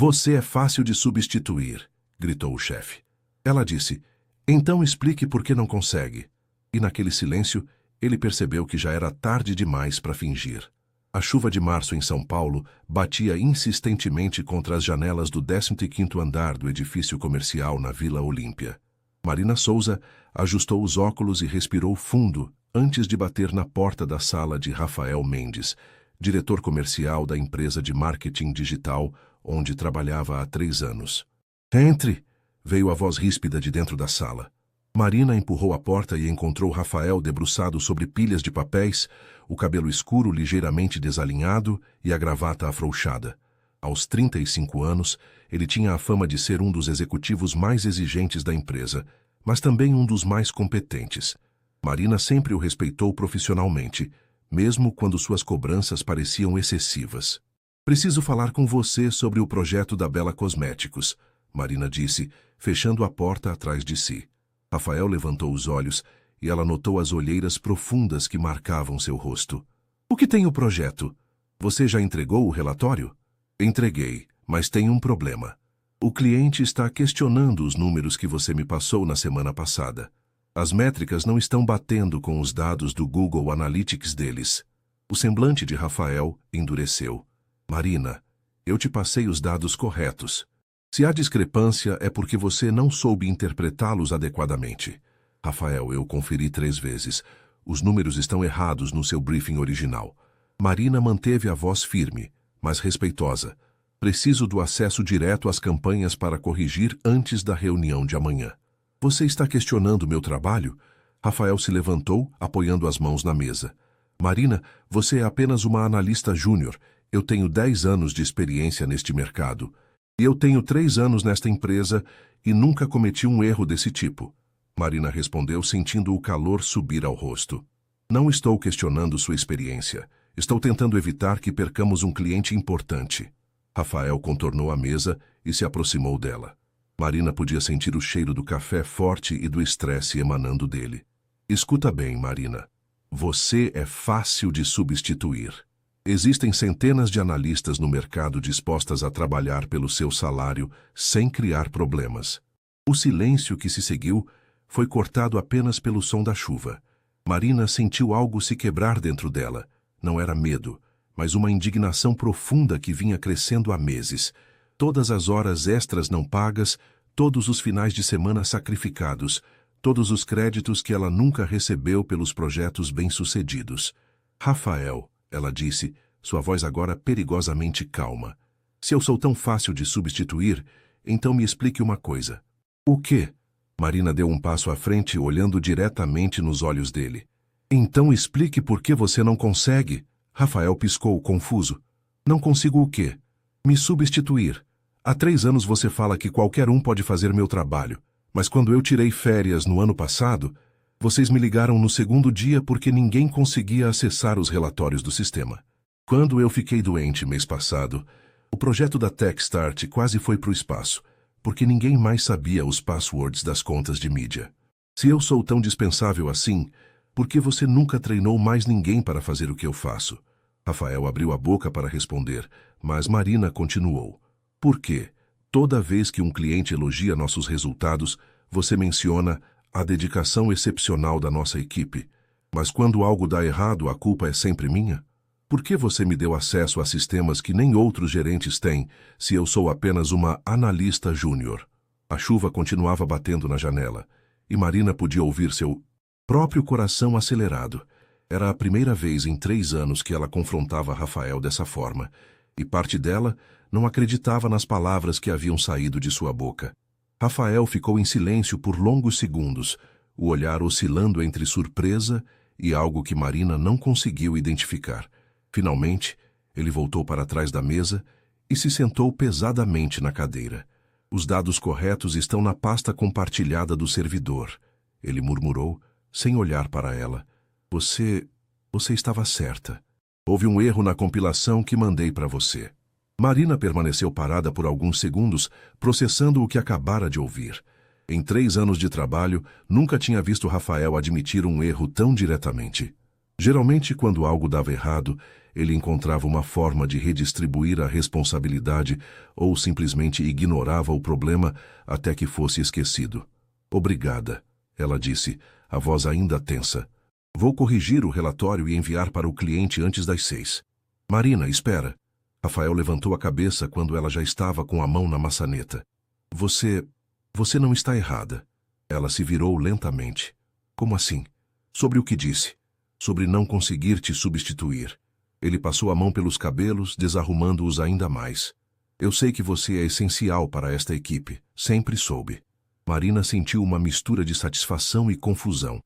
Você é fácil de substituir, gritou o chefe. Ela disse, então explique por que não consegue. E naquele silêncio, ele percebeu que já era tarde demais para fingir. A chuva de março em São Paulo batia insistentemente contra as janelas do 15º andar do edifício comercial na Vila Olímpia. Marina Souza ajustou os óculos e respirou fundo antes de bater na porta da sala de Rafael Mendes, diretor comercial da empresa de marketing digital onde trabalhava há 3 anos. Entre! Veio a voz ríspida de dentro da sala. Marina empurrou a porta e encontrou Rafael debruçado sobre pilhas de papéis, o cabelo escuro ligeiramente desalinhado e a gravata afrouxada. Aos 35 anos, ele tinha a fama de ser um dos executivos mais exigentes da empresa, mas também um dos mais competentes. Marina sempre o respeitou profissionalmente, mesmo quando suas cobranças pareciam excessivas. Preciso falar com você sobre o projeto da Bela Cosméticos, Marina disse, fechando a porta atrás de si. Rafael levantou os olhos e ela notou as olheiras profundas que marcavam seu rosto. O que tem o projeto? Você já entregou o relatório? Entreguei, mas tem um problema. O cliente está questionando os números que você me passou na semana passada. As métricas não estão batendo com os dados do Google Analytics deles. O semblante de Rafael endureceu. Marina, eu te passei os dados corretos. Se há discrepância é porque você não soube interpretá-los adequadamente. Rafael, eu conferi 3 vezes. Os números estão errados no seu briefing original. Marina manteve a voz firme, mas respeitosa. Preciso do acesso direto às campanhas para corrigir antes da reunião de amanhã. Você está questionando meu trabalho? Rafael se levantou, apoiando as mãos na mesa. Marina, você é apenas uma analista júnior. Eu tenho 10 anos de experiência neste mercado. E eu tenho 3 anos nesta empresa e nunca cometi um erro desse tipo. Marina respondeu, sentindo o calor subir ao rosto. Não estou questionando sua experiência. Estou tentando evitar que percamos um cliente importante. Rafael contornou a mesa e se aproximou dela. Marina podia sentir o cheiro do café forte e do estresse emanando dele. Escuta bem, Marina. Você é fácil de substituir. Existem centenas de analistas no mercado dispostas a trabalhar pelo seu salário sem criar problemas. O silêncio que se seguiu foi cortado apenas pelo som da chuva. Marina sentiu algo se quebrar dentro dela. Não era medo, mas uma indignação profunda que vinha crescendo há meses. Todas as horas extras não pagas, todos os finais de semana sacrificados, todos os créditos que ela nunca recebeu pelos projetos bem-sucedidos. Rafael, ela disse, sua voz agora perigosamente calma. Se eu sou tão fácil de substituir, então me explique uma coisa. O quê? Marina deu um passo à frente, olhando diretamente nos olhos dele. Então explique por que você não consegue. Rafael piscou, confuso. Não consigo o quê? Me substituir. Há 3 anos você fala que qualquer um pode fazer meu trabalho, mas quando eu tirei férias no ano passado, vocês me ligaram no 2º dia porque ninguém conseguia acessar os relatórios do sistema. Quando eu fiquei doente mês passado, o projeto da Techstart quase foi para o espaço, porque ninguém mais sabia os passwords das contas de mídia. Se eu sou tão dispensável assim, por que você nunca treinou mais ninguém para fazer o que eu faço? Rafael abriu a boca para responder, mas Marina continuou. Por quê? Toda vez que um cliente elogia nossos resultados, você menciona a dedicação excepcional da nossa equipe. Mas quando algo dá errado, a culpa é sempre minha? Por que você me deu acesso a sistemas que nem outros gerentes têm, se eu sou apenas uma analista júnior? A chuva continuava batendo na janela, e Marina podia ouvir seu próprio coração acelerado. Era a primeira vez em 3 anos que ela confrontava Rafael dessa forma, e parte dela não acreditava nas palavras que haviam saído de sua boca. Rafael ficou em silêncio por longos segundos, o olhar oscilando entre surpresa e algo que Marina não conseguiu identificar. Finalmente, ele voltou para trás da mesa e se sentou pesadamente na cadeira. Os dados corretos estão na pasta compartilhada do servidor, ele murmurou, sem olhar para ela. Você estava certa. Houve um erro na compilação que mandei para você. Marina permaneceu parada por alguns segundos, processando o que acabara de ouvir. Em 3 anos de trabalho, nunca tinha visto Rafael admitir um erro tão diretamente. Geralmente, quando algo dava errado, ele encontrava uma forma de redistribuir a responsabilidade ou simplesmente ignorava o problema até que fosse esquecido. Obrigada, ela disse, a voz ainda tensa. Vou corrigir o relatório e enviar para o cliente antes das 6. Marina, espera. Rafael levantou a cabeça quando ela já estava com a mão na maçaneta. Você não está errada. Ela se virou lentamente. Como assim? Sobre o que disse? Sobre não conseguir te substituir. Ele passou a mão pelos cabelos, desarrumando-os ainda mais. Eu sei que você é essencial para esta equipe. Sempre soube. Marina sentiu uma mistura de satisfação e confusão.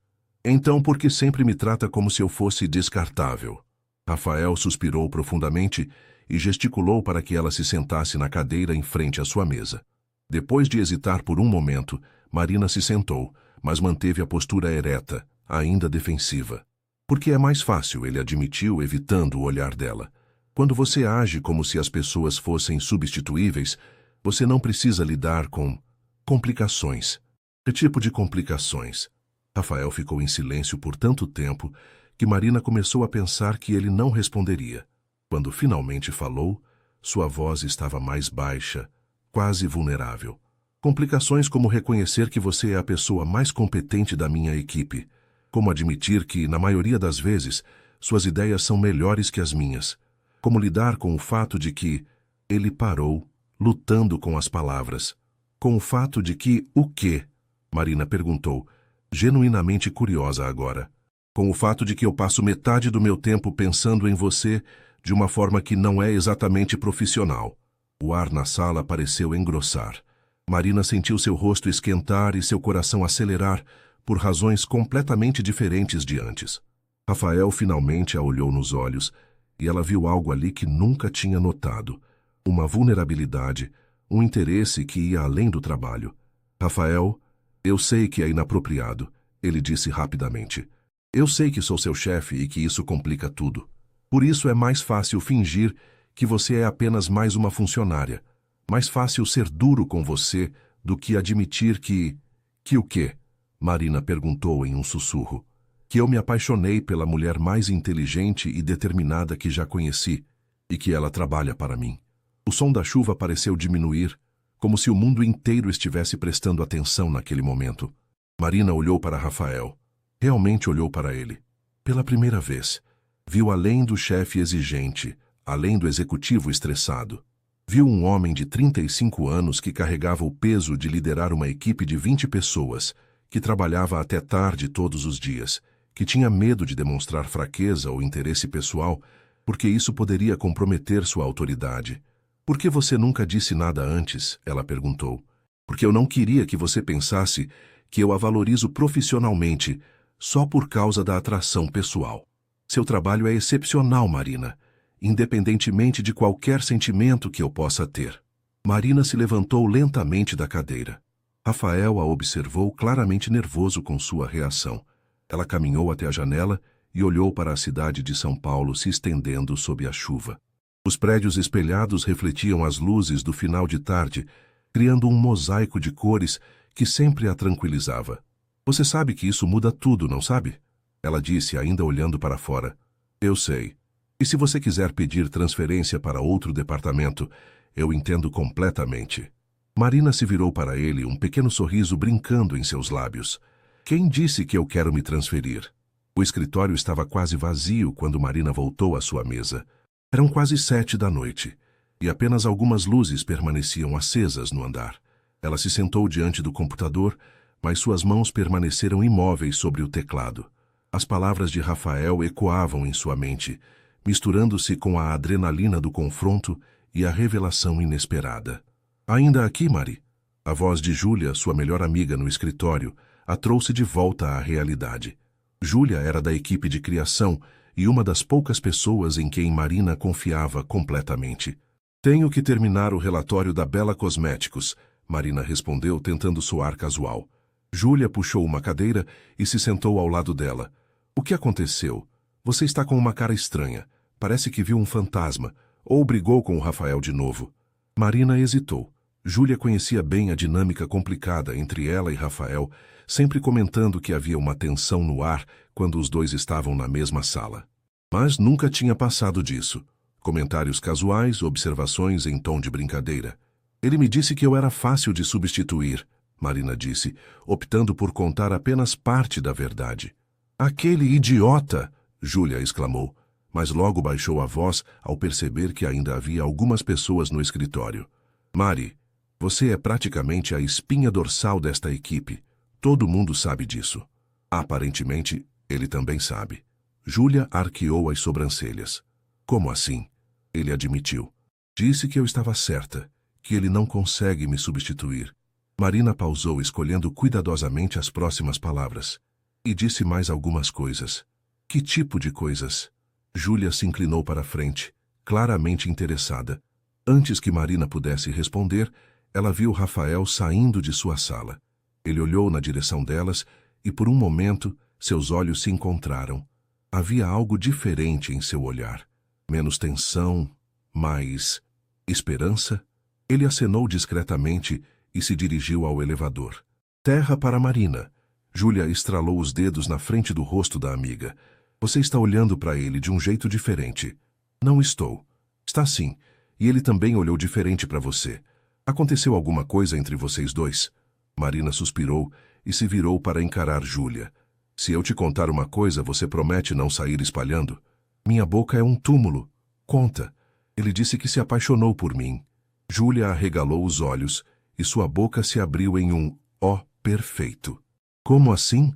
Então por que sempre me trata como se eu fosse descartável? Rafael suspirou profundamente e gesticulou para que ela se sentasse na cadeira em frente à sua mesa. Depois de hesitar por um momento, Marina se sentou, mas manteve a postura ereta, ainda defensiva. Porque é mais fácil, ele admitiu, evitando o olhar dela. Quando você age como se as pessoas fossem substituíveis, você não precisa lidar com complicações. Que tipo de complicações? Rafael ficou em silêncio por tanto tempo que Marina começou a pensar que ele não responderia. Quando finalmente falou, sua voz estava mais baixa, quase vulnerável. Complicações como reconhecer que você é a pessoa mais competente da minha equipe, como admitir que, na maioria das vezes, suas ideias são melhores que as minhas, como lidar com o fato de que ele parou, lutando com as palavras. Com o fato de que o quê? Marina perguntou, genuinamente curiosa agora. Com o fato de que eu passo metade do meu tempo pensando em você de uma forma que não é exatamente profissional. O ar na sala pareceu engrossar. Marina sentiu seu rosto esquentar e seu coração acelerar por razões completamente diferentes de antes. Rafael finalmente a olhou nos olhos e ela viu algo ali que nunca tinha notado. Uma vulnerabilidade, um interesse que ia além do trabalho. Rafael, eu sei que é inapropriado, ele disse rapidamente. Eu sei que sou seu chefe e que isso complica tudo. Por isso é mais fácil fingir que você é apenas mais uma funcionária. Mais fácil ser duro com você do que admitir que... Que o quê? Marina perguntou em um sussurro. Que eu me apaixonei pela mulher mais inteligente e determinada que já conheci e que ela trabalha para mim. O som da chuva pareceu diminuir, como se o mundo inteiro estivesse prestando atenção naquele momento. Marina olhou para Rafael. Realmente olhou para ele. Pela primeira vez, viu além do chefe exigente, além do executivo estressado. Viu um homem de 35 anos que carregava o peso de liderar uma equipe de 20 pessoas, que trabalhava até tarde todos os dias, que tinha medo de demonstrar fraqueza ou interesse pessoal, porque isso poderia comprometer sua autoridade. Por que você nunca disse nada antes? Ela perguntou. Porque eu não queria que você pensasse que eu a valorizo profissionalmente, só por causa da atração pessoal. Seu trabalho é excepcional, Marina, independentemente de qualquer sentimento que eu possa ter. Marina se levantou lentamente da cadeira. Rafael a observou claramente nervoso com sua reação. Ela caminhou até a janela e olhou para a cidade de São Paulo se estendendo sob a chuva. Os prédios espelhados refletiam as luzes do final de tarde, criando um mosaico de cores que sempre a tranquilizava. Você sabe que isso muda tudo, não sabe? Ela disse, ainda olhando para fora. Eu sei. E se você quiser pedir transferência para outro departamento, eu entendo completamente. Marina se virou para ele, um pequeno sorriso brincando em seus lábios. Quem disse que eu quero me transferir? O escritório estava quase vazio quando Marina voltou à sua mesa. Eram quase 7 da noite, e apenas algumas luzes permaneciam acesas no andar. Ela se sentou diante do computador, mas suas mãos permaneceram imóveis sobre o teclado. As palavras de Rafael ecoavam em sua mente, misturando-se com a adrenalina do confronto e a revelação inesperada. Ainda aqui, Mari? A voz de Júlia, sua melhor amiga no escritório, a trouxe de volta à realidade. Júlia era da equipe de criação e uma das poucas pessoas em quem Marina confiava completamente. Tenho que terminar o relatório da Bela Cosméticos, Marina respondeu, tentando soar casual. Júlia puxou uma cadeira e se sentou ao lado dela. O que aconteceu? Você está com uma cara estranha. Parece que viu um fantasma. Ou brigou com o Rafael de novo. Marina hesitou. Júlia conhecia bem a dinâmica complicada entre ela e Rafael, sempre comentando que havia uma tensão no ar quando os dois estavam na mesma sala. Mas nunca tinha passado disso. Comentários casuais, observações em tom de brincadeira. Ele me disse que eu era fácil de substituir, Marina disse, optando por contar apenas parte da verdade. Aquele idiota! Júlia exclamou, mas logo baixou a voz ao perceber que ainda havia algumas pessoas no escritório. Mari, você é praticamente a espinha dorsal desta equipe. Todo mundo sabe disso. Aparentemente, ele também sabe. Júlia arqueou as sobrancelhas. Como assim? Ele admitiu. Disse que eu estava certa, que ele não consegue me substituir. Marina pausou, escolhendo cuidadosamente as próximas palavras. E disse mais algumas coisas. Que tipo de coisas? Júlia se inclinou para a frente, claramente interessada. Antes que Marina pudesse responder, ela viu Rafael saindo de sua sala. Ele olhou na direção delas e, por um momento, seus olhos se encontraram. Havia algo diferente em seu olhar. Menos tensão, mais esperança. Ele acenou discretamente e se dirigiu ao elevador. Terra para Marina. Júlia estralou os dedos na frente do rosto da amiga. Você está olhando para ele de um jeito diferente. Não estou. Está sim. E ele também olhou diferente para você. Aconteceu alguma coisa entre vocês dois? Marina suspirou e se virou para encarar Júlia. Se eu te contar uma coisa, você promete não sair espalhando? Minha boca é um túmulo. Conta. Ele disse que se apaixonou por mim. Júlia arregalou os olhos e sua boca se abriu em um ó perfeito. Como assim?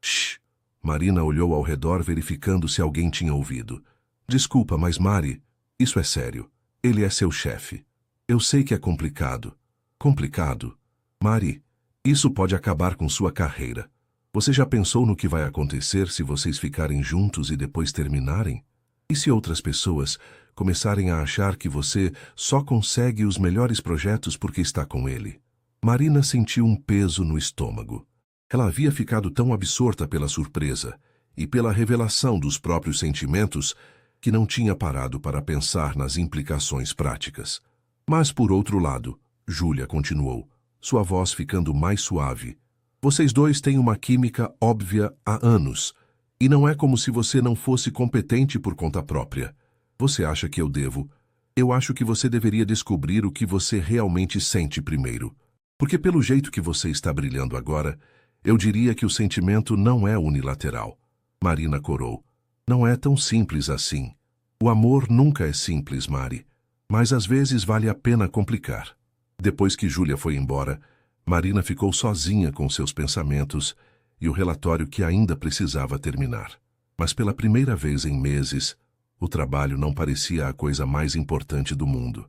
Shh. Marina olhou ao redor verificando se alguém tinha ouvido. Desculpa, mas Mari, isso é sério. Ele é seu chefe. Eu sei que é complicado. Complicado? Mari, isso pode acabar com sua carreira. Você já pensou no que vai acontecer se vocês ficarem juntos e depois terminarem? E se outras pessoas começarem a achar que você só consegue os melhores projetos porque está com ele? Marina sentiu um peso no estômago. Ela havia ficado tão absorta pela surpresa e pela revelação dos próprios sentimentos que não tinha parado para pensar nas implicações práticas. Mas, por outro lado, Júlia continuou, sua voz ficando mais suave. Vocês dois têm uma química óbvia há anos, e não é como se você não fosse competente por conta própria. Você acha que eu devo? Eu acho que você deveria descobrir o que você realmente sente primeiro. Porque pelo jeito que você está brilhando agora, eu diria que o sentimento não é unilateral. Marina corou. Não é tão simples assim. O amor nunca é simples, Mari. Mas às vezes vale a pena complicar. Depois que Júlia foi embora, Marina ficou sozinha com seus pensamentos e o relatório que ainda precisava terminar. Mas pela primeira vez em meses, o trabalho não parecia a coisa mais importante do mundo.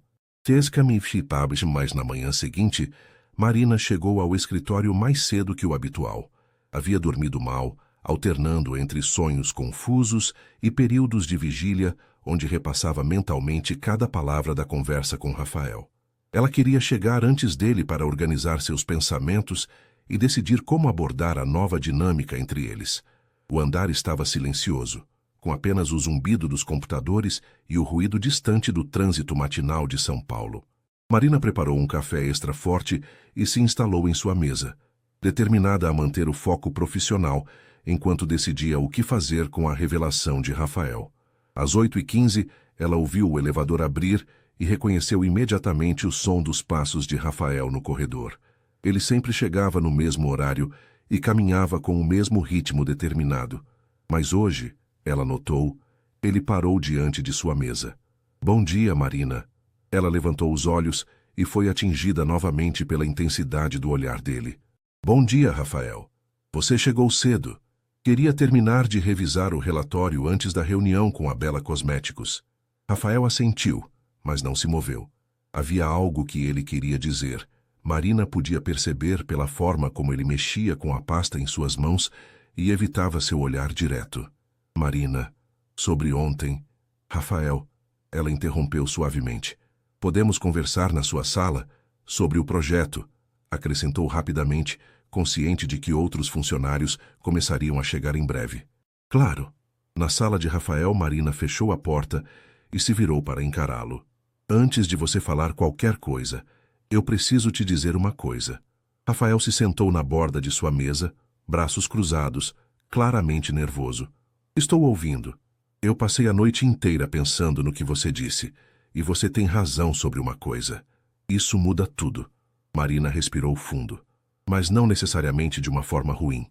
Mas na manhã seguinte, Marina chegou ao escritório mais cedo que o habitual. Havia dormido mal, alternando entre sonhos confusos e períodos de vigília, onde repassava mentalmente cada palavra da conversa com Rafael. Ela queria chegar antes dele para organizar seus pensamentos e decidir como abordar a nova dinâmica entre eles. O andar estava silencioso, com apenas o zumbido dos computadores e o ruído distante do trânsito matinal de São Paulo. Marina preparou um café extra forte e se instalou em sua mesa, determinada a manter o foco profissional enquanto decidia o que fazer com a revelação de Rafael. Às 8h15, ela ouviu o elevador abrir e reconheceu imediatamente o som dos passos de Rafael no corredor. Ele sempre chegava no mesmo horário e caminhava com o mesmo ritmo determinado. Mas hoje, ela notou, ele parou diante de sua mesa. Bom dia, Marina. Ela levantou os olhos e foi atingida novamente pela intensidade do olhar dele. Bom dia, Rafael. Você chegou cedo. Queria terminar de revisar o relatório antes da reunião com a Bela Cosméticos. Rafael assentiu, mas não se moveu. Havia algo que ele queria dizer. Marina podia perceber pela forma como ele mexia com a pasta em suas mãos e evitava seu olhar direto. Marina, sobre ontem... Rafael, ela interrompeu suavemente. Podemos conversar na sua sala sobre o projeto, acrescentou rapidamente, consciente de que outros funcionários começariam a chegar em breve. Claro. Na sala de Rafael, Marina fechou a porta e se virou para encará-lo. Antes de você falar qualquer coisa, eu preciso te dizer uma coisa. Rafael se sentou na borda de sua mesa, braços cruzados, claramente nervoso. Estou ouvindo. Eu passei a noite inteira pensando no que você disse, e você tem razão sobre uma coisa. Isso muda tudo. Marina respirou fundo, mas não necessariamente de uma forma ruim.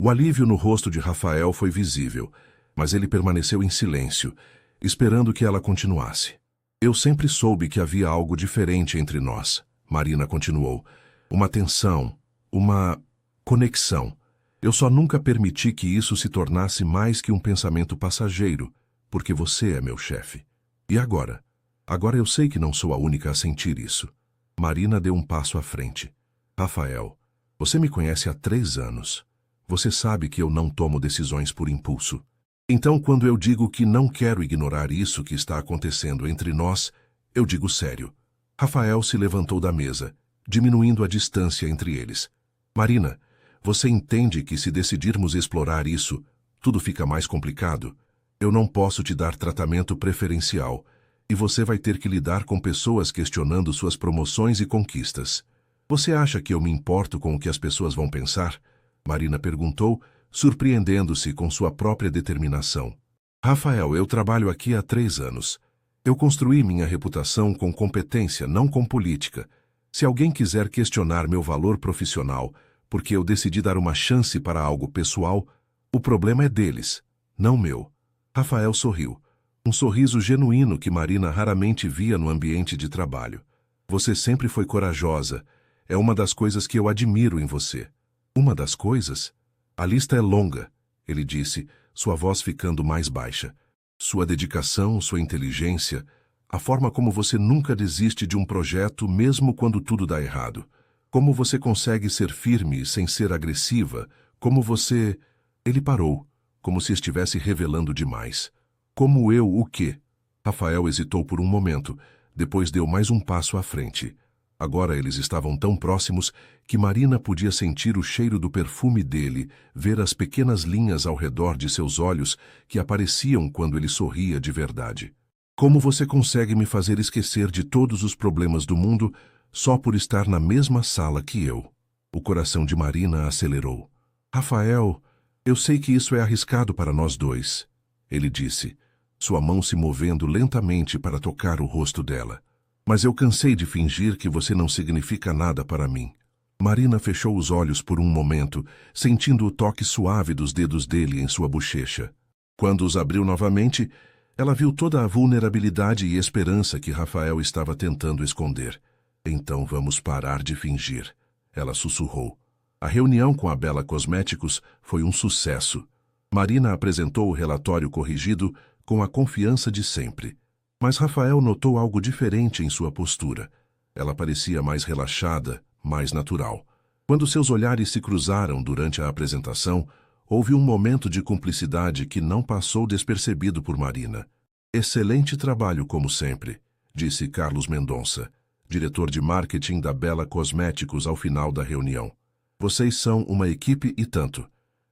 O alívio no rosto de Rafael foi visível, mas ele permaneceu em silêncio, esperando que ela continuasse. Eu sempre soube que havia algo diferente entre nós, Marina continuou. Uma tensão, uma conexão. Eu só nunca permiti que isso se tornasse mais que um pensamento passageiro, porque você é meu chefe. E agora? Agora eu sei que não sou a única a sentir isso. Marina deu um passo à frente. Rafael, você me conhece há 3 anos. Você sabe que eu não tomo decisões por impulso. Então, quando eu digo que não quero ignorar isso que está acontecendo entre nós, eu digo sério. Rafael se levantou da mesa, diminuindo a distância entre eles. Marina, você entende que se decidirmos explorar isso, tudo fica mais complicado? Eu não posso te dar tratamento preferencial, e você vai ter que lidar com pessoas questionando suas promoções e conquistas. Você acha que eu me importo com o que as pessoas vão pensar? Marina perguntou, surpreendendo-se com sua própria determinação. Rafael, eu trabalho aqui há 3 anos. Eu construí minha reputação com competência, não com política. Se alguém quiser questionar meu valor profissional, porque eu decidi dar uma chance para algo pessoal, o problema é deles, não meu. Rafael sorriu. Um sorriso genuíno que Marina raramente via no ambiente de trabalho. Você sempre foi corajosa. É uma das coisas que eu admiro em você. Uma das coisas? A lista é longa, ele disse, sua voz ficando mais baixa. Sua dedicação, sua inteligência, a forma como você nunca desiste de um projeto mesmo quando tudo dá errado. Como você consegue ser firme sem ser agressiva, como você... Ele parou, como se estivesse revelando demais. Como eu o quê? Rafael hesitou por um momento, depois deu mais um passo à frente. Agora eles estavam tão próximos que Marina podia sentir o cheiro do perfume dele, ver as pequenas linhas ao redor de seus olhos que apareciam quando ele sorria de verdade. Como você consegue me fazer esquecer de todos os problemas do mundo só por estar na mesma sala que eu? O coração de Marina acelerou. Rafael, eu sei que isso é arriscado para nós dois, ele disse, sua mão se movendo lentamente para tocar o rosto dela. Mas eu cansei de fingir que você não significa nada para mim. Marina fechou os olhos por um momento, sentindo o toque suave dos dedos dele em sua bochecha. Quando os abriu novamente, ela viu toda a vulnerabilidade e esperança que Rafael estava tentando esconder. Então vamos parar de fingir, ela sussurrou. A reunião com a Bela Cosméticos foi um sucesso. Marina apresentou o relatório corrigido com a confiança de sempre. Mas Rafael notou algo diferente em sua postura. Ela parecia mais relaxada, mais natural. Quando seus olhares se cruzaram durante a apresentação, houve um momento de cumplicidade que não passou despercebido por Marina. Excelente trabalho, como sempre, disse Carlos Mendonça, diretor de marketing da Bela Cosméticos ao final da reunião. Vocês são uma equipe e tanto.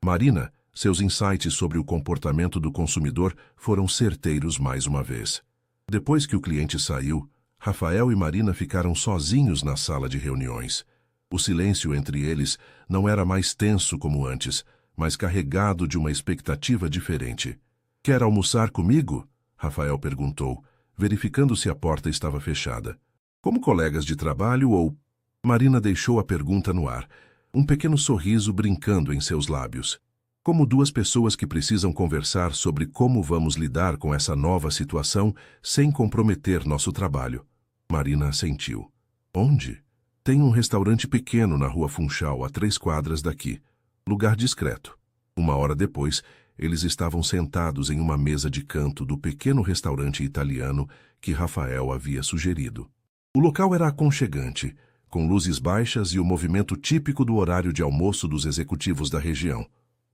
Marina, seus insights sobre o comportamento do consumidor foram certeiros mais uma vez. Depois que o cliente saiu, Rafael e Marina ficaram sozinhos na sala de reuniões. O silêncio entre eles não era mais tenso como antes, mas carregado de uma expectativa diferente. Quer almoçar comigo? Rafael perguntou, verificando se a porta estava fechada. Como colegas de trabalho ou... Marina deixou a pergunta no ar, um pequeno sorriso brincando em seus lábios. Como 2 pessoas que precisam conversar sobre como vamos lidar com essa nova situação sem comprometer nosso trabalho. Marina assentiu. Onde? Tem um restaurante pequeno na Rua Funchal, a 3 quadras daqui. Lugar discreto. 1 hora depois, eles estavam sentados em uma mesa de canto do pequeno restaurante italiano que Rafael havia sugerido. O local era aconchegante, com luzes baixas e o movimento típico do horário de almoço dos executivos da região.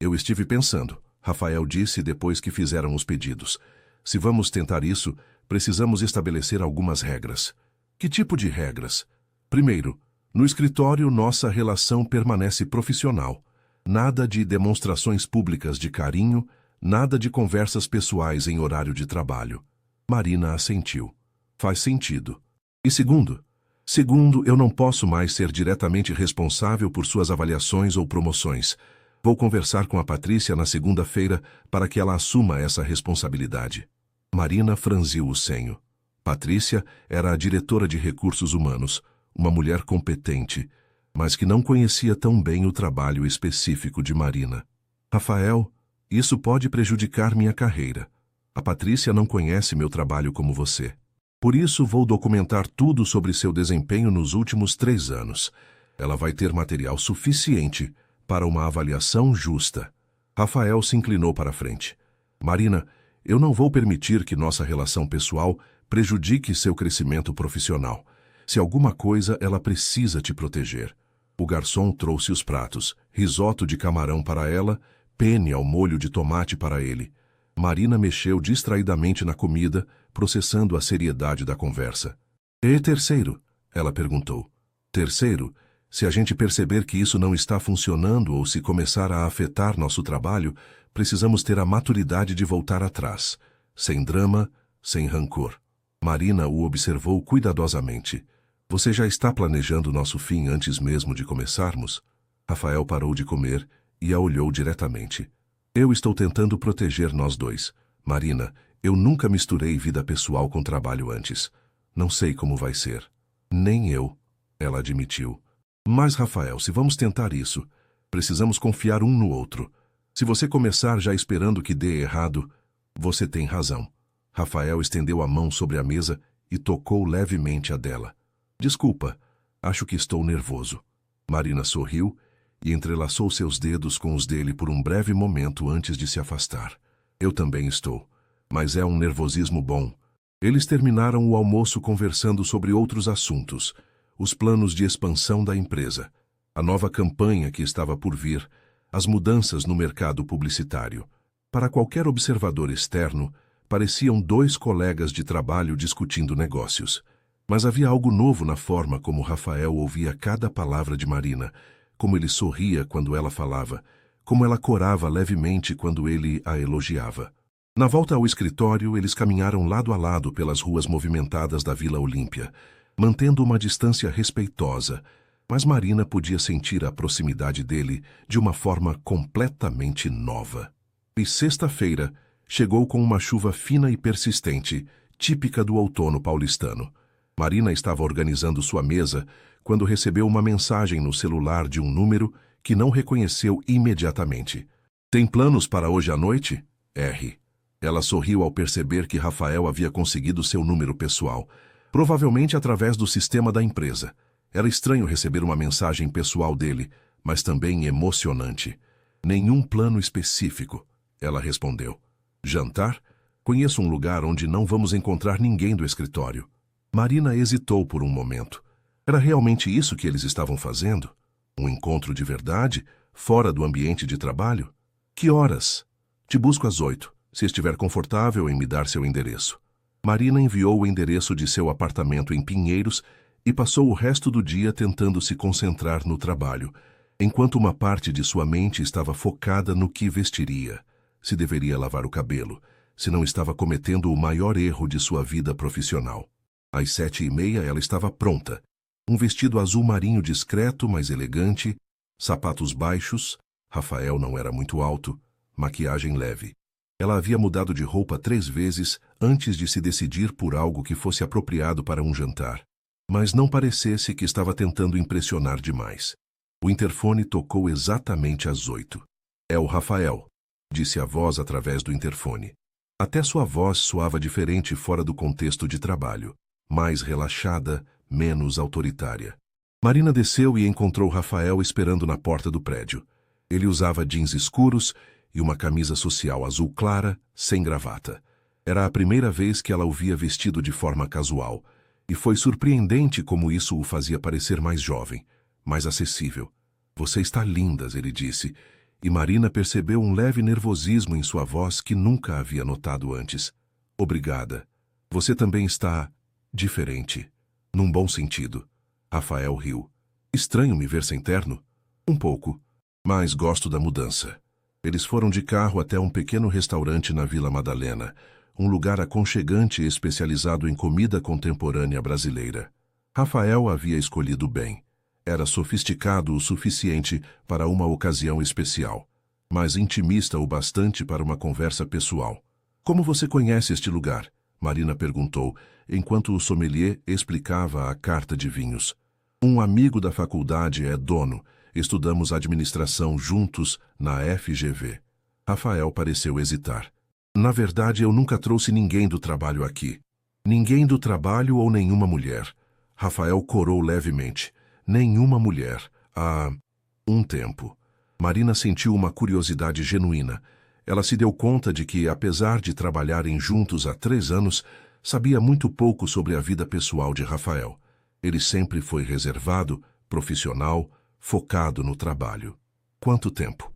Eu estive pensando, Rafael disse depois que fizeram os pedidos. Se vamos tentar isso, precisamos estabelecer algumas regras. Que tipo de regras? Primeiro, no escritório nossa relação permanece profissional. Nada de demonstrações públicas de carinho, nada de conversas pessoais em horário de trabalho. Marina assentiu. Faz sentido. E segundo? Segundo, eu não posso mais ser diretamente responsável por suas avaliações ou promoções. Vou conversar com a Patrícia na segunda-feira para que ela assuma essa responsabilidade. Marina franziu o senho. Patrícia era a diretora de recursos humanos, uma mulher competente, mas que não conhecia tão bem o trabalho específico de Marina. Rafael, isso pode prejudicar minha carreira. A Patrícia não conhece meu trabalho como você. Por isso, vou documentar tudo sobre seu desempenho nos últimos 3 anos. Ela vai ter material suficiente para uma avaliação justa. Rafael se inclinou para a frente. Marina, eu não vou permitir que nossa relação pessoal prejudique seu crescimento profissional. Se alguma coisa, ela precisa te proteger. O garçom trouxe os pratos, risoto de camarão para ela, penne ao molho de tomate para ele. Marina mexeu distraidamente na comida, processando a seriedade da conversa. E terceiro? Ela perguntou. Terceiro, se a gente perceber que isso não está funcionando ou se começar a afetar nosso trabalho, precisamos ter a maturidade de voltar atrás. Sem drama, sem rancor. Marina o observou cuidadosamente. Você já está planejando nosso fim antes mesmo de começarmos? Rafael parou de comer e a olhou diretamente. Eu estou tentando proteger nós dois. Marina, eu nunca misturei vida pessoal com trabalho antes. Não sei como vai ser. Nem eu, ela admitiu. Mas, Rafael, se vamos tentar isso, precisamos confiar um no outro. Se você começar já esperando que dê errado, você tem razão. Rafael estendeu a mão sobre a mesa e tocou levemente a dela. Desculpa, acho que estou nervoso. Marina sorriu e entrelaçou seus dedos com os dele por um breve momento antes de se afastar. Eu também estou, mas é um nervosismo bom. Eles terminaram o almoço conversando sobre outros assuntos, os planos de expansão da empresa, a nova campanha que estava por vir, as mudanças no mercado publicitário. Para qualquer observador externo, pareciam 2 colegas de trabalho discutindo negócios. Mas havia algo novo na forma como Rafael ouvia cada palavra de Marina, como ele sorria quando ela falava, como ela corava levemente quando ele a elogiava. Na volta ao escritório, eles caminharam lado a lado pelas ruas movimentadas da Vila Olímpia, mantendo uma distância respeitosa, mas Marina podia sentir a proximidade dele de uma forma completamente nova. E sexta-feira chegou com uma chuva fina e persistente, típica do outono paulistano. Marina estava organizando sua mesa quando recebeu uma mensagem no celular de um número que não reconheceu imediatamente. Tem planos para hoje à noite? R. Ela sorriu ao perceber que Rafael havia conseguido seu número pessoal, provavelmente através do sistema da empresa. Era estranho receber uma mensagem pessoal dele, mas também emocionante. Nenhum plano específico, ela respondeu. Jantar? Conheço um lugar onde não vamos encontrar ninguém do escritório. Marina hesitou por um momento. Era realmente isso que eles estavam fazendo? Um encontro de verdade, fora do ambiente de trabalho? Que horas? Te busco às 8, se estiver confortável em me dar seu endereço. Marina enviou o endereço de seu apartamento em Pinheiros e passou o resto do dia tentando se concentrar no trabalho, enquanto uma parte de sua mente estava focada no que vestiria, se deveria lavar o cabelo, se não estava cometendo o maior erro de sua vida profissional. Às 7h30 ela estava pronta. Um vestido azul marinho discreto, mas elegante, sapatos baixos, Rafael não era muito alto, maquiagem leve. Ela havia mudado de roupa 3 vezes antes de se decidir por algo que fosse apropriado para um jantar, mas não parecesse que estava tentando impressionar demais. O interfone tocou exatamente às 8. É o Rafael, disse a voz através do interfone. Até sua voz soava diferente fora do contexto de trabalho. Mais relaxada, menos autoritária. Marina desceu e encontrou Rafael esperando na porta do prédio. Ele usava jeans escuros e uma camisa social azul clara, sem gravata. Era a primeira vez que ela o via vestido de forma casual, e foi surpreendente como isso o fazia parecer mais jovem, mais acessível. Você está linda, ele disse, e Marina percebeu um leve nervosismo em sua voz que nunca havia notado antes. Obrigada. Você também está diferente. Num bom sentido. Rafael riu. Estranho me ver sem terno? Um pouco. Mas gosto da mudança. Eles foram de carro até um pequeno restaurante na Vila Madalena, um lugar aconchegante e especializado em comida contemporânea brasileira. Rafael havia escolhido bem. Era sofisticado o suficiente para uma ocasião especial. mas intimista o bastante para uma conversa pessoal. Como você conhece este lugar? Marina perguntou, enquanto o sommelier explicava a carta de vinhos. Um amigo da faculdade é dono. Estudamos administração juntos na FGV. Rafael pareceu hesitar. Na verdade, eu nunca trouxe ninguém do trabalho aqui. Ninguém do trabalho ou nenhuma mulher. Rafael corou levemente. Nenhuma mulher. Há um tempo. Marina sentiu uma curiosidade genuína. Ela se deu conta de que, apesar de trabalharem juntos há 3 anos, sabia muito pouco sobre a vida pessoal de Rafael. Ele sempre foi reservado, profissional, focado no trabalho. Quanto tempo?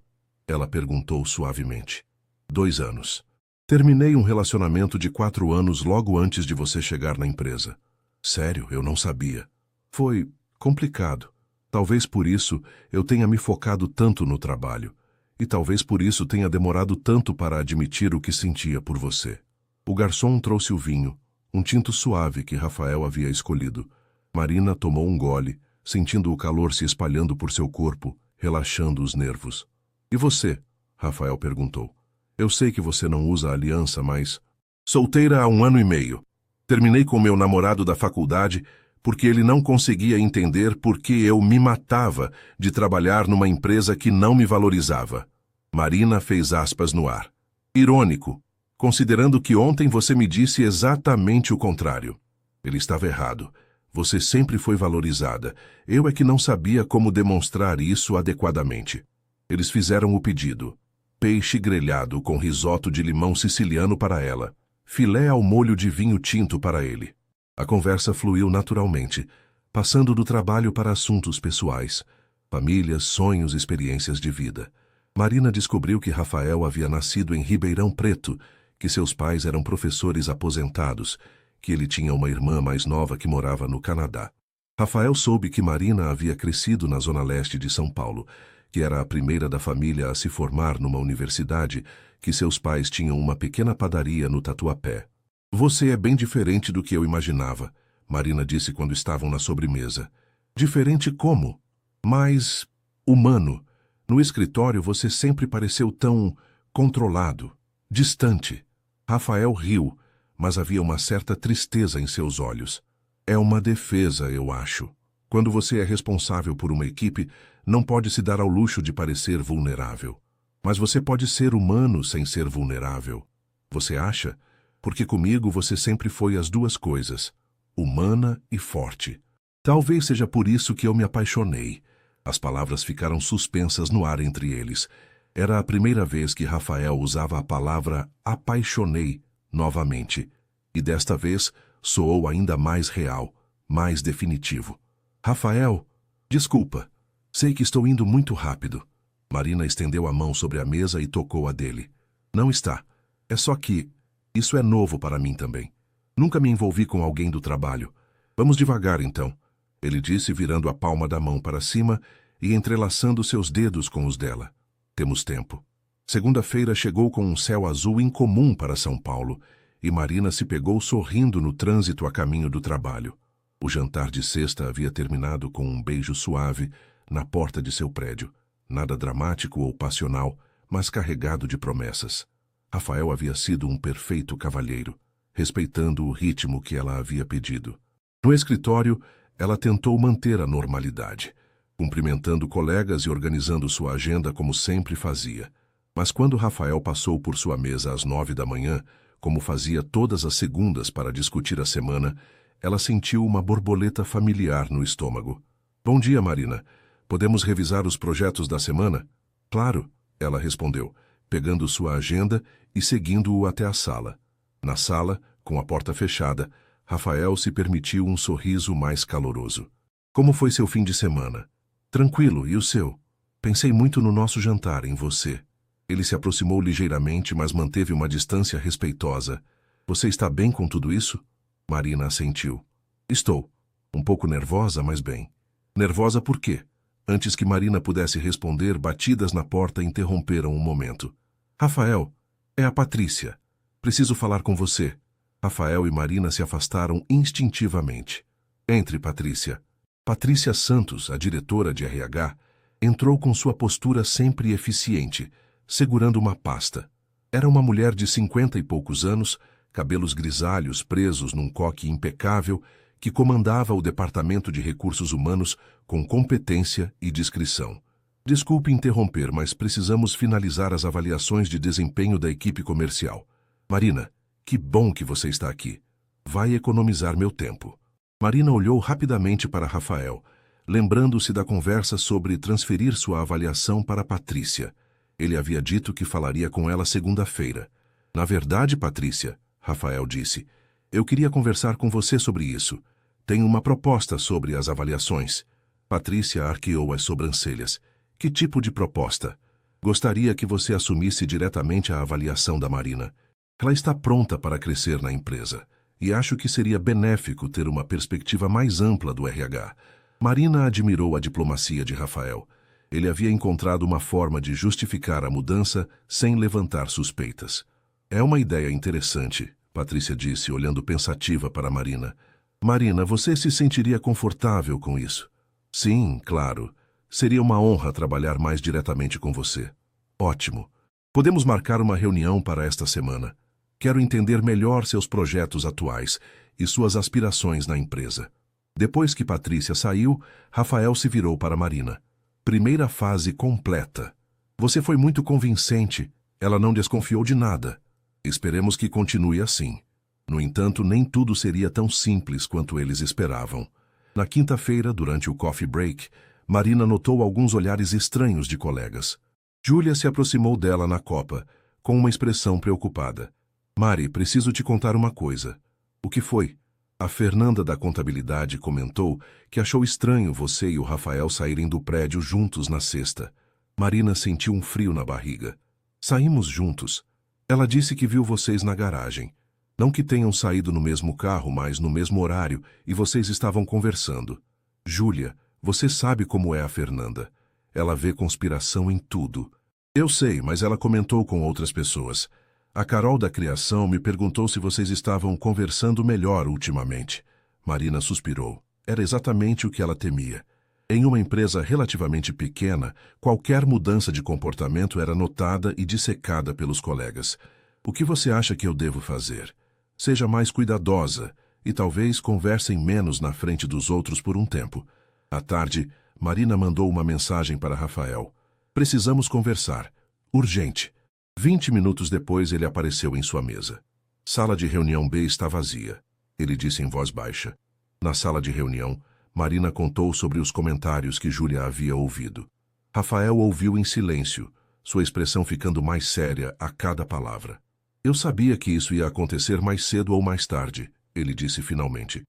Ela perguntou suavemente. 2 anos. Terminei um relacionamento de 4 anos logo antes de você chegar na empresa. Sério, eu não sabia. Foi complicado. Talvez por isso eu tenha me focado tanto no trabalho. E talvez por isso tenha demorado tanto para admitir o que sentia por você. O garçom trouxe o vinho, um tinto suave que Rafael havia escolhido. Marina tomou um gole, sentindo o calor se espalhando por seu corpo, relaxando os nervos. E você? Rafael perguntou. Eu sei que você não usa aliança, mas... Solteira há 1 ano e meio. Terminei com meu namorado da faculdade porque ele não conseguia entender por que eu me matava de trabalhar numa empresa que não me valorizava. Marina fez aspas no ar. Irônico, considerando que ontem você me disse exatamente o contrário. Ele estava errado. Você sempre foi valorizada. Eu é que não sabia como demonstrar isso adequadamente. Eles fizeram o pedido. Peixe grelhado com risoto de limão siciliano para ela. Filé ao molho de vinho tinto para ele. A conversa fluiu naturalmente, passando do trabalho para assuntos pessoais, famílias, sonhos, experiências de vida. Marina descobriu que Rafael havia nascido em Ribeirão Preto, que seus pais eram professores aposentados, que ele tinha uma irmã mais nova que morava no Canadá. Rafael soube que Marina havia crescido na zona leste de São Paulo, que era a primeira da família a se formar numa universidade, que seus pais tinham uma pequena padaria no Tatuapé. Você é bem diferente do que eu imaginava, Marina disse quando estavam na sobremesa. Diferente como? Mais humano. No escritório você sempre pareceu tão controlado, distante. Rafael riu, mas havia uma certa tristeza em seus olhos. É uma defesa, eu acho. Quando você é responsável por uma equipe, não pode se dar ao luxo de parecer vulnerável. Mas você pode ser humano sem ser vulnerável. Você acha? Porque comigo você sempre foi as duas coisas, humana e forte. Talvez seja por isso que eu me apaixonei. As palavras ficaram suspensas no ar entre eles. Era a primeira vez que Rafael usava a palavra apaixonei novamente. E desta vez soou ainda mais real, mais definitivo. Rafael, desculpa. Sei que estou indo muito rápido. Marina estendeu a mão sobre a mesa e tocou a dele. Não está. É só que... Isso é novo para mim também. Nunca me envolvi com alguém do trabalho. Vamos devagar, então. Ele disse, virando a palma da mão para cima e entrelaçando seus dedos com os dela. Temos tempo. Segunda-feira chegou com um céu azul incomum para São Paulo e Marina se pegou sorrindo no trânsito a caminho do trabalho. O jantar de sexta havia terminado com um beijo suave na porta de seu prédio. Nada dramático ou passional, mas carregado de promessas. Rafael havia sido um perfeito cavalheiro, respeitando o ritmo que ela havia pedido. No escritório, ela tentou manter a normalidade, cumprimentando colegas e organizando sua agenda como sempre fazia. Mas quando Rafael passou por sua mesa às 9 da manhã, como fazia todas as segundas para discutir a semana, ela sentiu uma borboleta familiar no estômago. Bom dia, Marina. Podemos revisar os projetos da semana? Claro, ela respondeu, pegando sua agenda e seguindo-o até a sala. Na sala, com a porta fechada, Rafael se permitiu um sorriso mais caloroso. Como foi seu fim de semana? Tranquilo, e o seu? Pensei muito no nosso jantar, em você. Ele se aproximou ligeiramente, mas manteve uma distância respeitosa. Você está bem com tudo isso? Marina assentiu. Estou. Um pouco nervosa, mas bem. Nervosa por quê? Antes que Marina pudesse responder, batidas na porta interromperam um momento. Rafael, é a Patrícia. Preciso falar com você. Rafael e Marina se afastaram instintivamente. Entre, Patrícia. Patrícia Santos, a diretora de RH, entrou com sua postura sempre eficiente, segurando uma pasta. Era uma mulher de 50 e poucos anos, cabelos grisalhos presos num coque impecável, que comandava o Departamento de Recursos Humanos com competência e discrição. Desculpe interromper, mas precisamos finalizar as avaliações de desempenho da equipe comercial. Marina, que bom que você está aqui. Vai economizar meu tempo. Marina olhou rapidamente para Rafael, lembrando-se da conversa sobre transferir sua avaliação para Patrícia. Ele havia dito que falaria com ela segunda-feira. Na verdade, Patrícia, Rafael disse, eu queria conversar com você sobre isso. Tenho uma proposta sobre as avaliações. Patrícia arqueou as sobrancelhas. Que tipo de proposta? Gostaria que você assumisse diretamente a avaliação da Marina. Ela está pronta para crescer na empresa, e acho que seria benéfico ter uma perspectiva mais ampla do RH. Marina admirou a diplomacia de Rafael. Ele havia encontrado uma forma de justificar a mudança sem levantar suspeitas. É uma ideia interessante, Patrícia disse, olhando pensativa para Marina. Marina, você se sentiria confortável com isso? Sim, claro. Seria uma honra trabalhar mais diretamente com você. Ótimo. Podemos marcar uma reunião para esta semana. Quero entender melhor seus projetos atuais e suas aspirações na empresa. Depois que Patrícia saiu, Rafael se virou para Marina. Primeira fase completa. Você foi muito convincente. Ela não desconfiou de nada. Esperemos que continue assim. No entanto, nem tudo seria tão simples quanto eles esperavam. Na quinta-feira, durante o coffee break, Marina notou alguns olhares estranhos de colegas. Júlia se aproximou dela na copa, com uma expressão preocupada. Mari, preciso te contar uma coisa. O que foi? A Fernanda da contabilidade comentou que achou estranho você e o Rafael saírem do prédio juntos na sexta. Marina sentiu um frio na barriga. Saímos juntos. Ela disse que viu vocês na garagem. Não que tenham saído no mesmo carro, mas no mesmo horário, e vocês estavam conversando. Júlia, você sabe como é a Fernanda. Ela vê conspiração em tudo. Eu sei, mas ela comentou com outras pessoas. A Carol da Criação me perguntou se vocês estavam conversando melhor ultimamente. Marina suspirou. Era exatamente o que ela temia. Em uma empresa relativamente pequena, qualquer mudança de comportamento era notada e dissecada pelos colegas. O que você acha que eu devo fazer? Seja mais cuidadosa e talvez conversem menos na frente dos outros por um tempo. À tarde, Marina mandou uma mensagem para Rafael. Precisamos conversar. Urgente. 20 minutos depois, ele apareceu em sua mesa. Sala de reunião B está vazia. Ele disse em voz baixa. Na sala de reunião, Marina contou sobre os comentários que Júlia havia ouvido. Rafael ouviu em silêncio, sua expressão ficando mais séria a cada palavra. Eu sabia que isso ia acontecer mais cedo ou mais tarde, ele disse finalmente.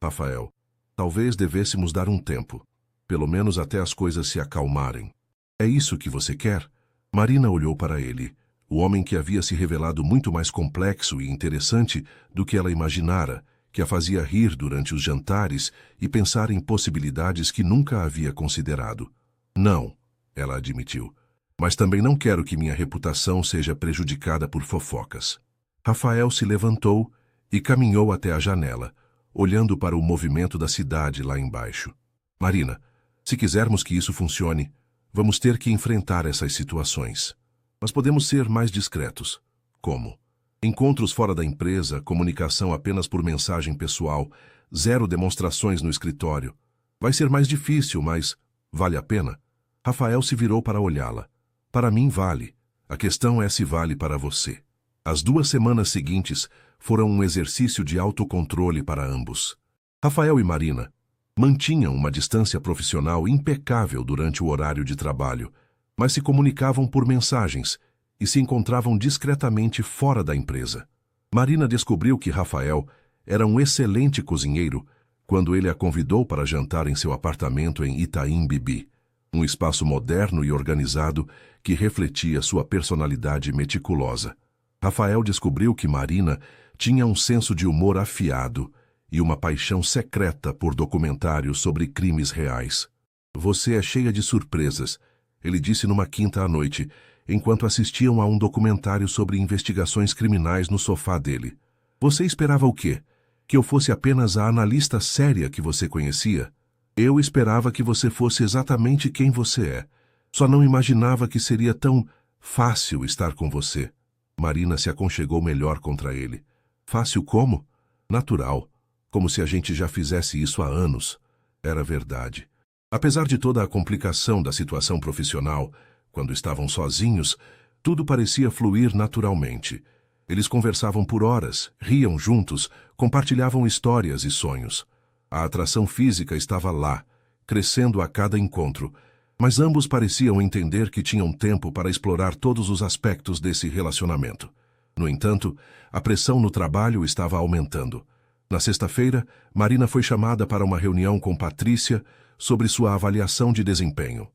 Rafael, talvez devêssemos dar um tempo, pelo menos até as coisas se acalmarem. É isso que você quer? Marina olhou para ele, o homem que havia se revelado muito mais complexo e interessante do que ela imaginara, que a fazia rir durante os jantares e pensar em possibilidades que nunca havia considerado. Não, ela admitiu, mas também não quero que minha reputação seja prejudicada por fofocas. Rafael se levantou e caminhou até a janela, olhando para o movimento da cidade lá embaixo. Marina, se quisermos que isso funcione, vamos ter que enfrentar essas situações. Mas podemos ser mais discretos. Como? Encontros fora da empresa, comunicação apenas por mensagem pessoal, 0 demonstrações no escritório. Vai ser mais difícil, mas vale a pena? Rafael se virou para olhá-la. Para mim vale. A questão é se vale para você. As 2 semanas seguintes foram um exercício de autocontrole para ambos. Rafael e Marina mantinham uma distância profissional impecável durante o horário de trabalho, mas se comunicavam por mensagens e se encontravam discretamente fora da empresa. Marina descobriu que Rafael era um excelente cozinheiro quando ele a convidou para jantar em seu apartamento em Itaim Bibi, um espaço moderno e organizado que refletia sua personalidade meticulosa. Rafael descobriu que Marina tinha um senso de humor afiado e uma paixão secreta por documentários sobre crimes reais. Você é cheia de surpresas, ele disse numa quinta à noite, enquanto assistiam a um documentário sobre investigações criminais no sofá dele. Você esperava o quê? Que eu fosse apenas a analista séria que você conhecia? Eu esperava que você fosse exatamente quem você é. Só não imaginava que seria tão Fácil estar com você. Marina se aconchegou melhor contra ele. Fácil como? Natural. Como se a gente já fizesse isso há anos. Era verdade. Apesar de toda a complicação da situação profissional, quando estavam sozinhos, tudo parecia fluir naturalmente. Eles conversavam por horas, riam juntos, compartilhavam histórias e sonhos. A atração física estava lá, crescendo a cada encontro, mas ambos pareciam entender que tinham tempo para explorar todos os aspectos desse relacionamento. No entanto, a pressão no trabalho estava aumentando. Na sexta-feira, Marina foi chamada para uma reunião com Patrícia sobre sua avaliação de desempenho.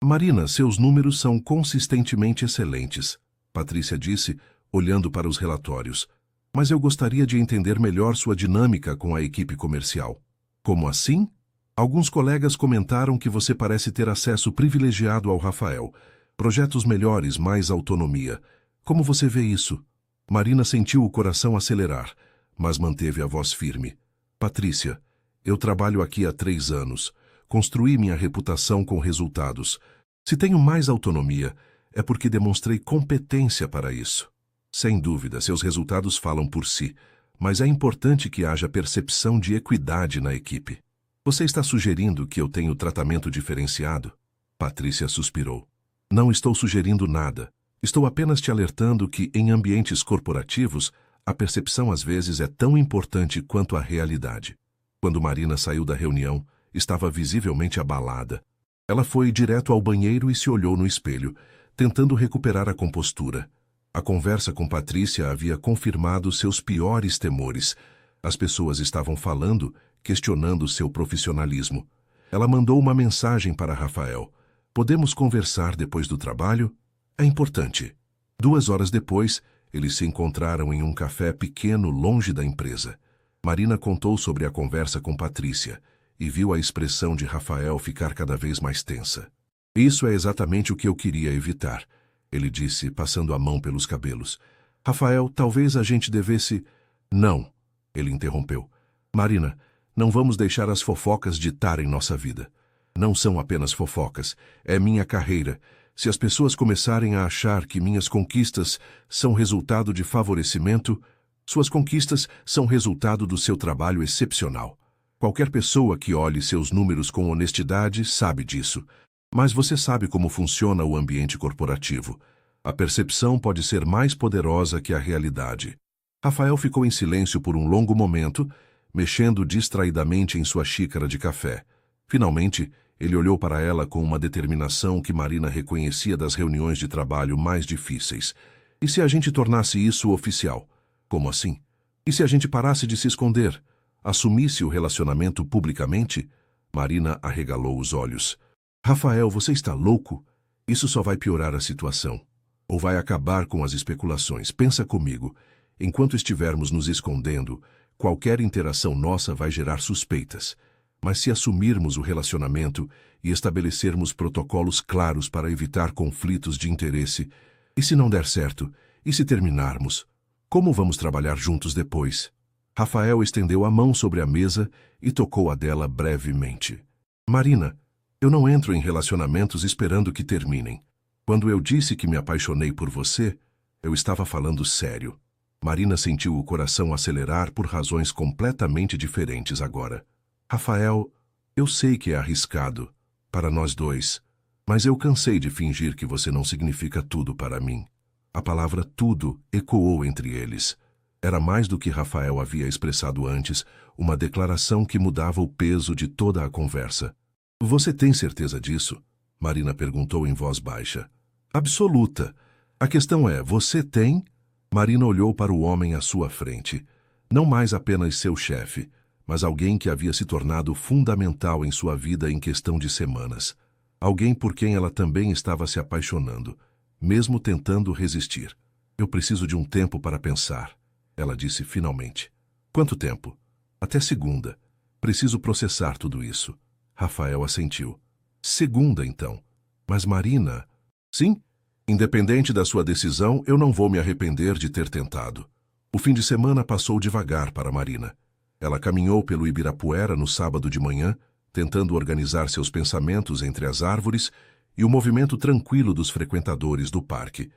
Marina, seus números são consistentemente excelentes, Patrícia disse, olhando para os relatórios. Mas eu gostaria de entender melhor sua dinâmica com a equipe comercial. Como assim? Alguns colegas comentaram que você parece ter acesso privilegiado ao Rafael. Projetos melhores, mais autonomia. Como você vê isso? Marina sentiu o coração acelerar, mas manteve a voz firme. Patrícia, eu trabalho aqui há 3 anos. Construí minha reputação com resultados. Se tenho mais autonomia, é porque demonstrei competência para isso. Sem dúvida, seus resultados falam por si, mas é importante que haja percepção de equidade na equipe. Você está sugerindo que eu tenho tratamento diferenciado? Patrícia suspirou. Não estou sugerindo nada. Estou apenas te alertando que, em ambientes corporativos, a percepção às vezes é tão importante quanto a realidade. Quando Marina saiu da reunião, estava visivelmente abalada. Ela foi direto ao banheiro e se olhou no espelho, tentando recuperar a compostura. A conversa com Patrícia havia confirmado seus piores temores. As pessoas estavam falando, questionando seu profissionalismo. Ela mandou uma mensagem para Rafael. Podemos conversar depois do trabalho? É importante. 2 horas depois, eles se encontraram em um café pequeno longe da empresa. Marina contou sobre a conversa com Patrícia e viu a expressão de Rafael ficar cada vez mais tensa. Isso é exatamente o que eu queria evitar, ele disse, passando a mão pelos cabelos. Rafael, talvez a gente devesse... Não, ele interrompeu. Marina, não vamos deixar as fofocas ditarem nossa vida. Não são apenas fofocas, é minha carreira. Se as pessoas começarem a achar que minhas conquistas são resultado de favorecimento, suas conquistas são resultado do seu trabalho excepcional. Qualquer pessoa que olhe seus números com honestidade sabe disso. Mas você sabe como funciona o ambiente corporativo. A percepção pode ser mais poderosa que a realidade. Rafael ficou em silêncio por um longo momento, mexendo distraidamente em sua xícara de café. Finalmente, ele olhou para ela com uma determinação que Marina reconhecia das reuniões de trabalho mais difíceis. E se a gente tornasse isso oficial? Como assim? E se a gente parasse de se esconder? Assumisse o relacionamento publicamente? Marina arregalou os olhos. Rafael, você está louco? Isso só vai piorar a situação. Ou vai acabar com as especulações. Pensa comigo. Enquanto estivermos nos escondendo, qualquer interação nossa vai gerar suspeitas. Mas se assumirmos o relacionamento e estabelecermos protocolos claros para evitar conflitos de interesse, e se não der certo? E se terminarmos? Como vamos trabalhar juntos depois? Rafael estendeu a mão sobre a mesa e tocou a dela brevemente. Marina, eu não entro em relacionamentos esperando que terminem. Quando eu disse que me apaixonei por você, eu estava falando sério. Marina sentiu o coração acelerar por razões completamente diferentes agora. Rafael, eu sei que é arriscado, para nós dois, mas eu cansei de fingir que você não significa tudo para mim. A palavra tudo ecoou entre eles. Era mais do que Rafael havia expressado antes, uma declaração que mudava o peso de toda a conversa. Você tem certeza disso? Marina perguntou em voz baixa. Absoluta. A questão é, você tem? Marina olhou para o homem à sua frente. Não mais apenas seu chefe, mas alguém que havia se tornado fundamental em sua vida em questão de semanas. Alguém por quem ela também estava se apaixonando, mesmo tentando resistir. Eu preciso de um tempo para pensar, ela disse finalmente. Quanto tempo? Até segunda. Preciso processar tudo isso. Rafael assentiu. Segunda, então. Mas Marina... Sim, independente da sua decisão, eu não vou me arrepender de ter tentado. O fim de semana passou devagar para Marina. Ela caminhou pelo Ibirapuera no sábado de manhã, tentando organizar seus pensamentos entre as árvores e o movimento tranquilo dos frequentadores do parque.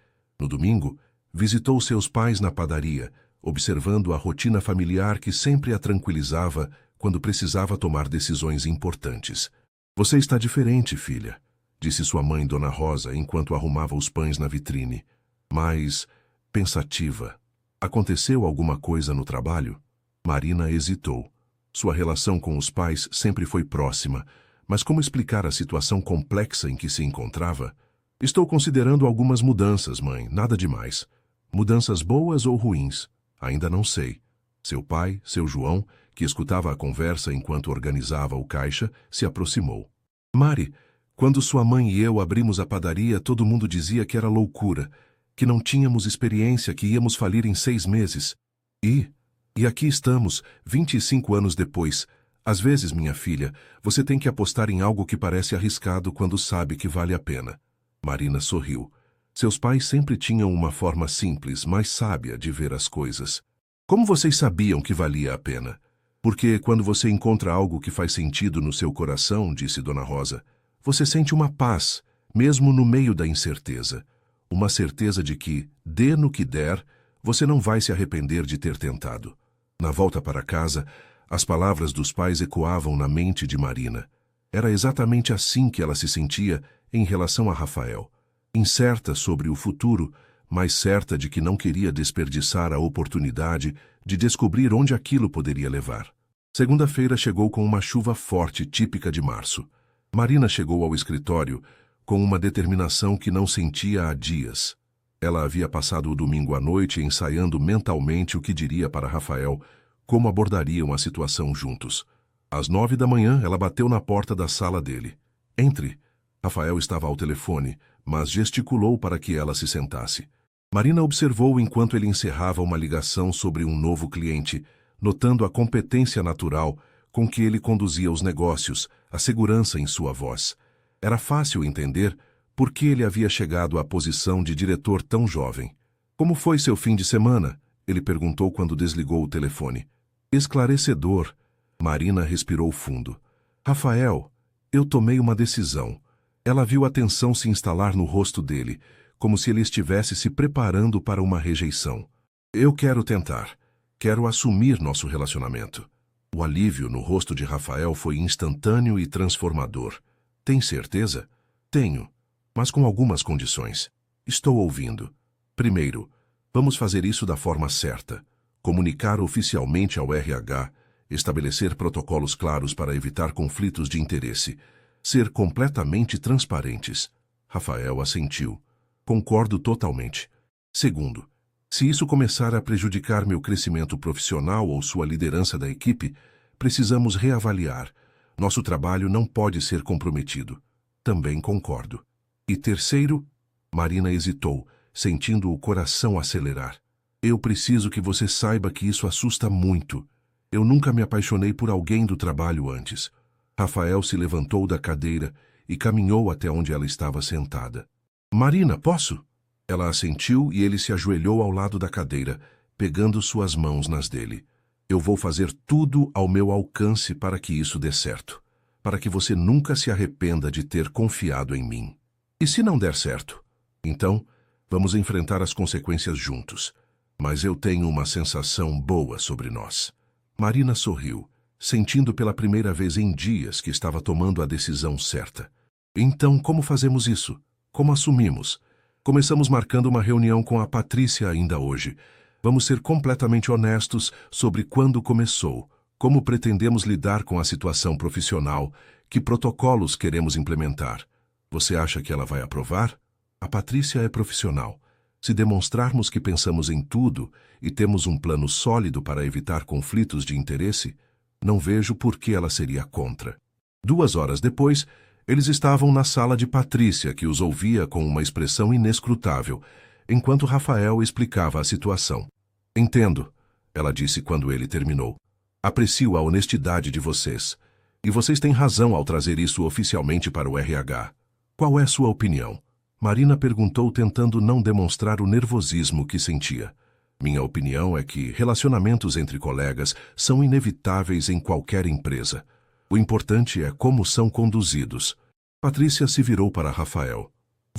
No domingo, visitou seus pais na padaria, observando a rotina familiar que sempre a tranquilizava quando precisava tomar decisões importantes. Você está diferente, filha, disse sua mãe, Dona Rosa, enquanto arrumava os pães na vitrine. Mas, pensativa. Aconteceu alguma coisa no trabalho? Marina hesitou. Sua relação com os pais sempre foi próxima, mas como explicar a situação complexa em que se encontrava? Estou considerando algumas mudanças, mãe, nada demais. Mudanças boas ou ruins? Ainda não sei. Seu pai, seu João, que escutava a conversa enquanto organizava o caixa, se aproximou. Mari, quando sua mãe e eu abrimos a padaria, todo mundo dizia que era loucura, que não tínhamos experiência, que íamos falir em 6 meses. E aqui estamos, 25 anos depois. Às vezes, minha filha, você tem que apostar em algo que parece arriscado quando sabe que vale a pena. Marina sorriu. Seus pais sempre tinham uma forma simples, mas sábia de ver as coisas. Como vocês sabiam que valia a pena? Porque quando você encontra algo que faz sentido no seu coração, disse Dona Rosa, você sente uma paz, mesmo no meio da incerteza. Uma certeza de que, dê no que der, você não vai se arrepender de ter tentado. Na volta para casa, as palavras dos pais ecoavam na mente de Marina. Era exatamente assim que ela se sentia em relação a Rafael. Incerta sobre o futuro, mas certa de que não queria desperdiçar a oportunidade de descobrir onde aquilo poderia levar. Segunda-feira chegou com uma chuva forte típica de março. Marina chegou ao escritório com uma determinação que não sentia há dias. Ela havia passado o domingo à noite ensaiando mentalmente o que diria para Rafael, como abordariam a situação juntos. Às 9 da manhã, ela bateu na porta da sala dele. Entre. Rafael estava ao telefone, mas gesticulou para que ela se sentasse. Marina observou enquanto ele encerrava uma ligação sobre um novo cliente, notando a competência natural com que ele conduzia os negócios, a segurança em sua voz. Era fácil entender por que ele havia chegado à posição de diretor tão jovem. Como foi seu fim de semana? Ele perguntou quando desligou o telefone. Esclarecedor. Marina respirou fundo. Rafael, eu tomei uma decisão. Ela viu a tensão se instalar no rosto dele, como se ele estivesse se preparando para uma rejeição. Eu quero tentar. Quero assumir nosso relacionamento. O alívio no rosto de Rafael foi instantâneo e transformador. Tem certeza? Tenho, mas com algumas condições. Estou ouvindo. Primeiro, vamos fazer isso da forma certa. Comunicar oficialmente ao RH, estabelecer protocolos claros para evitar conflitos de interesse, ser completamente transparentes. Rafael assentiu. Concordo totalmente. Segundo, se isso começar a prejudicar meu crescimento profissional ou sua liderança da equipe, precisamos reavaliar. Nosso trabalho não pode ser comprometido. Também concordo. E terceiro, Marina hesitou, sentindo o coração acelerar. Eu preciso que você saiba que isso assusta muito. Eu nunca me apaixonei por alguém do trabalho antes. Rafael se levantou da cadeira e caminhou até onde ela estava sentada. Marina, posso? Ela assentiu e ele se ajoelhou ao lado da cadeira, pegando suas mãos nas dele. Eu vou fazer tudo ao meu alcance para que isso dê certo, para que você nunca se arrependa de ter confiado em mim. E se não der certo? Então, vamos enfrentar as consequências juntos. Mas eu tenho uma sensação boa sobre nós. Marina sorriu, sentindo pela primeira vez em dias que estava tomando a decisão certa. Então, como fazemos isso? Como assumimos? Começamos marcando uma reunião com a Patrícia ainda hoje. Vamos ser completamente honestos sobre quando começou, como pretendemos lidar com a situação profissional, que protocolos queremos implementar. Você acha que ela vai aprovar? A Patrícia é profissional. Se demonstrarmos que pensamos em tudo e temos um plano sólido para evitar conflitos de interesse, não vejo por que ela seria contra. 2 horas depois, eles estavam na sala de Patrícia, que os ouvia com uma expressão inescrutável, enquanto Rafael explicava a situação. Entendo, ela disse quando ele terminou. Aprecio a honestidade de vocês. E vocês têm razão ao trazer isso oficialmente para o RH. Qual é sua opinião? Marina perguntou, tentando não demonstrar o nervosismo que sentia. Minha opinião é que relacionamentos entre colegas são inevitáveis em qualquer empresa. O importante é como são conduzidos. Patrícia se virou para Rafael.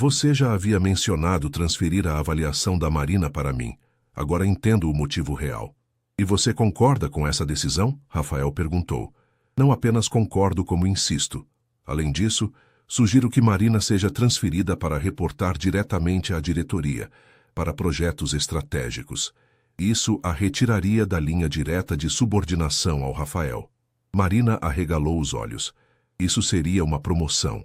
Você já havia mencionado transferir a avaliação da Marina para mim. Agora entendo o motivo real. E você concorda com essa decisão? Rafael perguntou. Não apenas concordo, como insisto. Além disso, sugiro que Marina seja transferida para reportar diretamente à diretoria, para projetos estratégicos. Isso a retiraria da linha direta de subordinação ao Rafael. Marina arregalou os olhos. Isso seria uma promoção.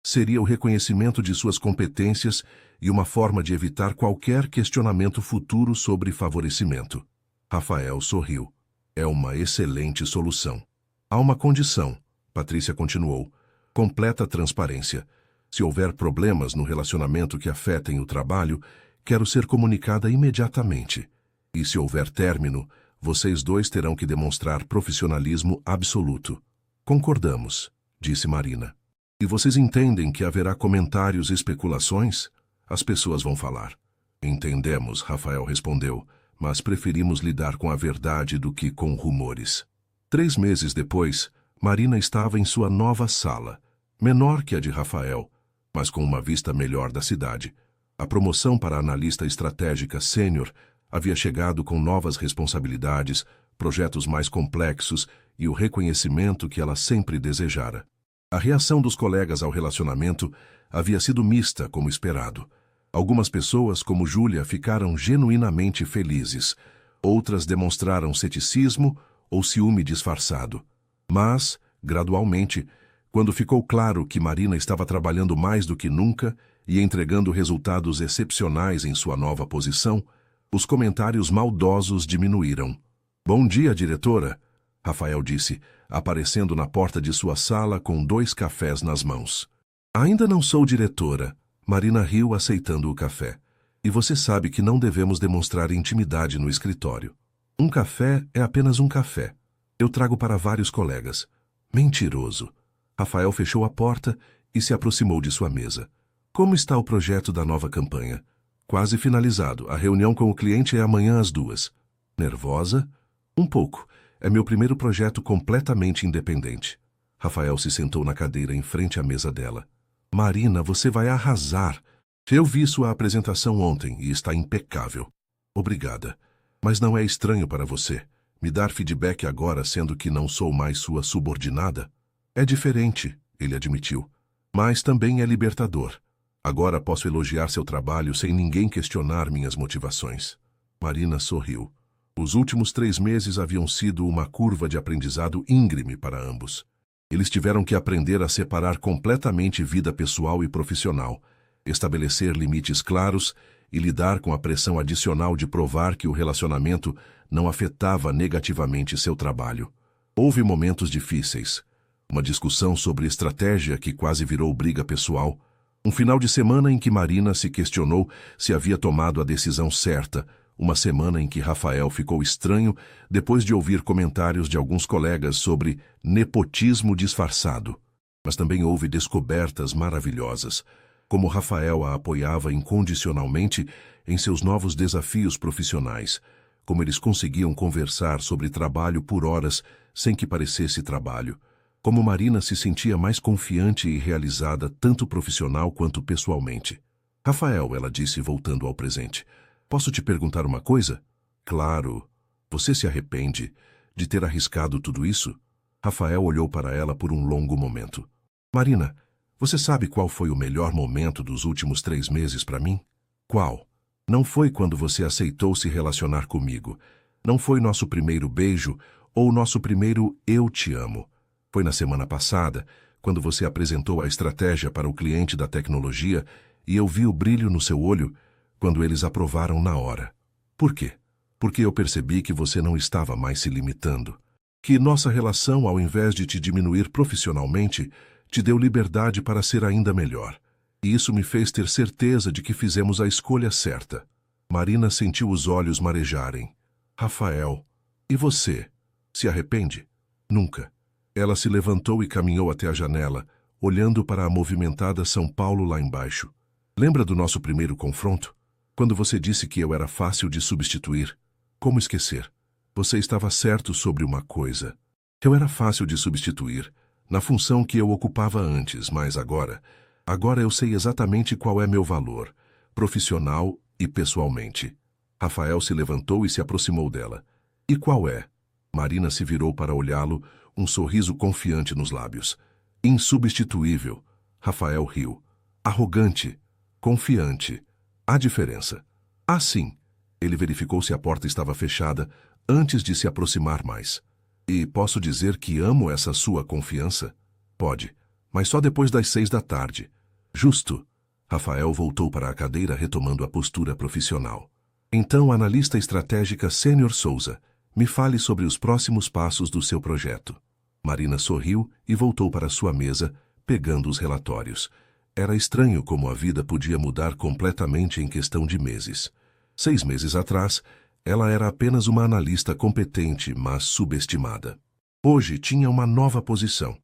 Seria o reconhecimento de suas competências e uma forma de evitar qualquer questionamento futuro sobre favorecimento. Rafael sorriu. É uma excelente solução. Há uma condição, Patrícia continuou. Completa transparência. Se houver problemas no relacionamento que afetem o trabalho, quero ser comunicada imediatamente. E se houver término, vocês dois terão que demonstrar profissionalismo absoluto. Concordamos, disse Marina. E vocês entendem que haverá comentários e especulações? As pessoas vão falar. Entendemos, Rafael respondeu, mas preferimos lidar com a verdade do que com rumores. 3 meses depois, Marina estava em sua nova sala, menor que a de Rafael, mas com uma vista melhor da cidade. A promoção para analista estratégica sênior havia chegado com novas responsabilidades, projetos mais complexos e o reconhecimento que ela sempre desejara. A reação dos colegas ao relacionamento havia sido mista, como esperado. Algumas pessoas, como Júlia, ficaram genuinamente felizes. Outras demonstraram ceticismo ou ciúme disfarçado. Mas, gradualmente, quando ficou claro que Marina estava trabalhando mais do que nunca e entregando resultados excepcionais em sua nova posição, os comentários maldosos diminuíram. Bom dia, diretora, Rafael disse, aparecendo na porta de sua sala com 2 cafés nas mãos. Ainda não sou diretora, Marina riu aceitando o café. E você sabe que não devemos demonstrar intimidade no escritório. Um café é apenas um café. Eu trago para vários colegas. Mentiroso. Rafael fechou a porta e se aproximou de sua mesa. Como está o projeto da nova campanha? Quase finalizado. A reunião com o cliente é amanhã às 2. Nervosa? Um pouco. É meu primeiro projeto completamente independente. Rafael se sentou na cadeira em frente à mesa dela. Marina, você vai arrasar. Eu vi sua apresentação ontem e está impecável. Obrigada. Mas não é estranho para você me dar feedback agora, sendo que não sou mais sua subordinada? É diferente, ele admitiu. Mas também é libertador. Agora posso elogiar seu trabalho sem ninguém questionar minhas motivações. Marina sorriu. Os últimos 3 meses haviam sido uma curva de aprendizado íngreme para ambos. Eles tiveram que aprender a separar completamente vida pessoal e profissional, estabelecer limites claros e lidar com a pressão adicional de provar que o relacionamento não afetava negativamente seu trabalho. Houve momentos difíceis. Uma discussão sobre estratégia que quase virou briga pessoal. Um final de semana em que Marina se questionou se havia tomado a decisão certa. Uma semana em que Rafael ficou estranho depois de ouvir comentários de alguns colegas sobre nepotismo disfarçado. Mas também houve descobertas maravilhosas, como Rafael a apoiava incondicionalmente em seus novos desafios profissionais, como eles conseguiam conversar sobre trabalho por horas sem que parecesse trabalho, como Marina se sentia mais confiante e realizada tanto profissional quanto pessoalmente. Rafael, ela disse voltando ao presente, posso te perguntar uma coisa? Claro. Você se arrepende de ter arriscado tudo isso? Rafael olhou para ela por um longo momento. Marina, você sabe qual foi o melhor momento dos últimos 3 meses para mim? Qual? Não foi quando você aceitou se relacionar comigo. Não foi nosso primeiro beijo ou nosso primeiro eu te amo. Foi na semana passada, quando você apresentou a estratégia para o cliente da tecnologia e eu vi o brilho no seu olho quando eles aprovaram na hora. Por quê? Porque eu percebi que você não estava mais se limitando. Que nossa relação, ao invés de te diminuir profissionalmente, te deu liberdade para ser ainda melhor. E isso me fez ter certeza de que fizemos a escolha certa. Marina sentiu os olhos marejarem. Rafael, e você? Se arrepende? Nunca. Ela se levantou e caminhou até a janela, olhando para a movimentada São Paulo lá embaixo. Lembra do nosso primeiro confronto? Quando você disse que eu era fácil de substituir? Como esquecer? Você estava certo sobre uma coisa. Eu era fácil de substituir, na função que eu ocupava antes, mas agora, Agora eu sei exatamente qual é meu valor, profissional e pessoalmente. Rafael se levantou e se aproximou dela. E qual é? Marina se virou para olhá-lo, um sorriso confiante nos lábios. Insubstituível. Rafael riu. Arrogante. Confiante. Há diferença. Ah, sim. Ele verificou se a porta estava fechada antes de se aproximar mais. E posso dizer que amo essa sua confiança? Pode, mas só depois das 6 da tarde. Justo. Rafael voltou para a cadeira retomando a postura profissional. Então, analista estratégica Sênior Souza, me fale sobre os próximos passos do seu projeto. Marina sorriu e voltou para sua mesa, pegando os relatórios. Era estranho como a vida podia mudar completamente em questão de meses. 6 meses atrás, ela era apenas uma analista competente, mas subestimada. Hoje tinha uma nova posição,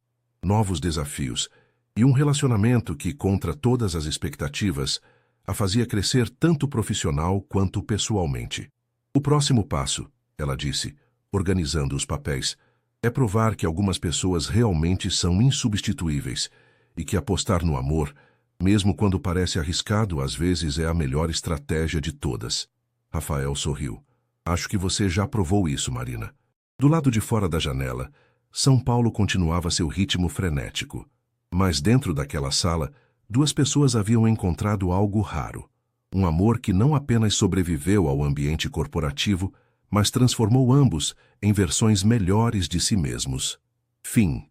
novos desafios e um relacionamento que, contra todas as expectativas, a fazia crescer tanto profissional quanto pessoalmente. O próximo passo, ela disse, organizando os papéis, é provar que algumas pessoas realmente são insubstituíveis e que apostar no amor, mesmo quando parece arriscado, às vezes é a melhor estratégia de todas. Rafael sorriu. Acho que você já provou isso, Marina. Do lado de fora da janela, São Paulo continuava seu ritmo frenético. Mas dentro daquela sala, 2 pessoas haviam encontrado algo raro. Um amor que não apenas sobreviveu ao ambiente corporativo, mas transformou ambos em versões melhores de si mesmos. Fim.